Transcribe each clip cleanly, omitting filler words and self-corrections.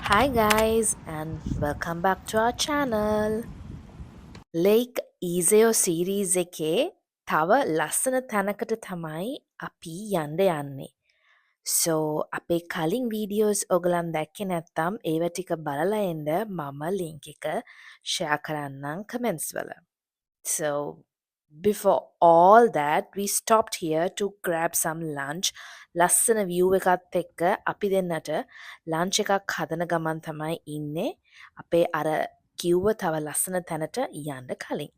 Hi guys and welcome back to our channel. Lake Iseo series එකේ තව ලස්සන තැනකට තමයි අපි යන්න යන්නේ. So අපේ කලින් වීඩියෝස් ඔයගලන් දැක්කේ නැත්නම් ඒව ටික බලලා එන්න මම link එක share කරන්නම් comments වල. So before all that we stopped here to grab some lunch. ලස්සන view එකත් එක්ක අපි දෙන්නට lunch එකක් හදන ගමන් තමයි ඉන්නේ. අපේ අර කිව්ව තව ලස්සන තැනට යන්න කලින්.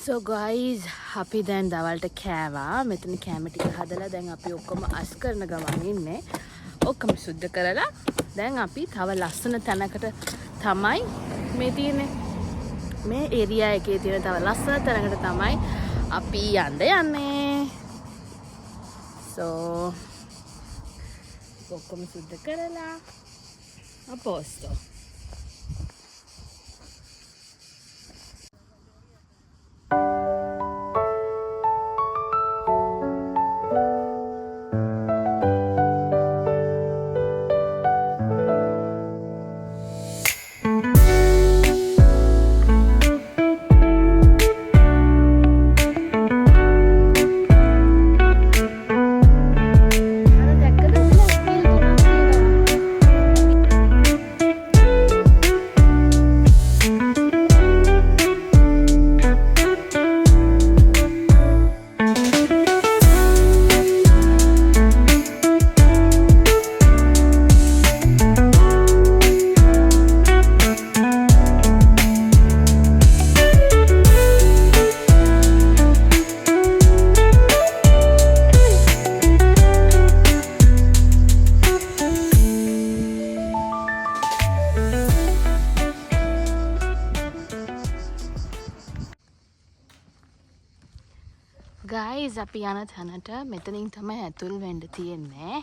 So guys අපි දැන් දවල්ට කෑවා. මෙතන කෑම ටික හදලා දැන් අපි ඔක්කොම අස් කරන ගමන් ඉන්නේ. ඔක්කොම සුද්ධ කරලා දැන් අපි තව ලස්සන තැනකට තමයි මේ තියෙන්නේ. මේ ඒරියා එකේ තියෙන තව ලස්සන තැනකට තමයි අපි යන්නේ. So ඔක්කොම සුද්ධ කරලා අපෝස්තෝ ගයිස් අපි යන තැනට මෙතනින් තමයි ඇතුල් වෙන්න තියෙන්නේ.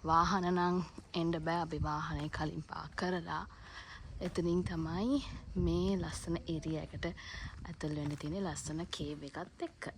වාහන නම් එන්න බෑ. අපි වාහනේ කලින් පාක් කරලා එතනින් තමයි මේ ලස්සන ඒරියා එකට ඇතුල් වෙන්න තියෙන්නේ ලස්සන කේව් එකත් එක්ක.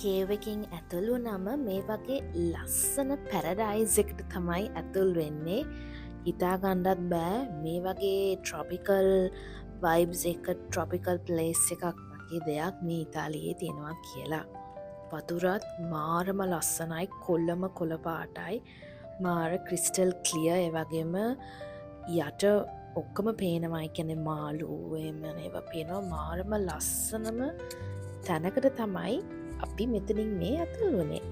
කේව් එකකින් ඇතුළු නම මේ වගේ ලස්සන පැරඩයිස් එකට තමයි ඇතුල් වෙන්නේ. හිතාගන්නත් බෑ මේ වගේ ට්‍රොපිකල් වයිබ්ස් එක ට්‍රොපිකල් ප්ලේස් එකක් වගේ දෙයක් මේ ඉතාලියේ තියෙනවා කියලා. වතුරත් මාරම ලස්සනයි, කොල්ලම කොළ පාටයි, මාර ක්‍රිස්ටල් ක්ලියර්. ඒ වගේම යට ඔක්කොම පේනවයි කියන්නේ මාළු එහෙම ඒවා පේනවා. මාරම ලස්සනම තැනකට තමයි අපි මෙතනින් මේ අතුල් වනේ.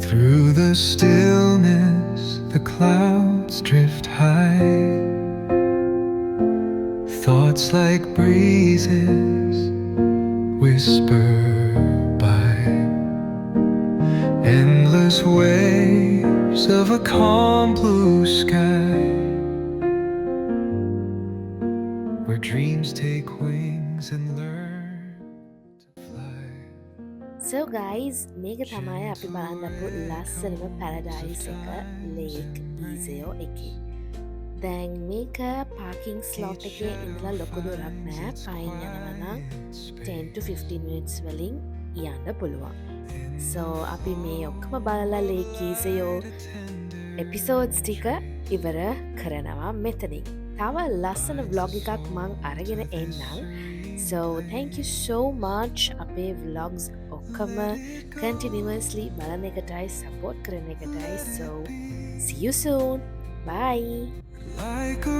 Through the stillness, the clouds drift high. Thoughts like breezes whisper by. Endless waves of a calm blue sky, where dreams take wings and learn to fly. So guys, මේක තමයි අපි බලන්නපු ලස්සනම පැරඩයිස් එක ලේක් ඊසයෝ එකේ. දැන් මේක parking slot එකේ ඉඳලා ලොකු දුරක් නෑ. පයින් යනවා නම් 10 to 15 minutes වලින් යන්න පුළුවන්. So අපි මේ ඔක්කොම බලලා ලේක් ඊසයෝ එපිසෝඩ්ස් ටික ඉවර කරනවා මෙතනින්. තව ලස්සන vlog එකක් මං අරගෙන එන්නම්. So thank you so much අපේ vlogs ඔක්කොම continuously බලන එකටයි support කරන එකටයි. So see you soon. Bye. Like a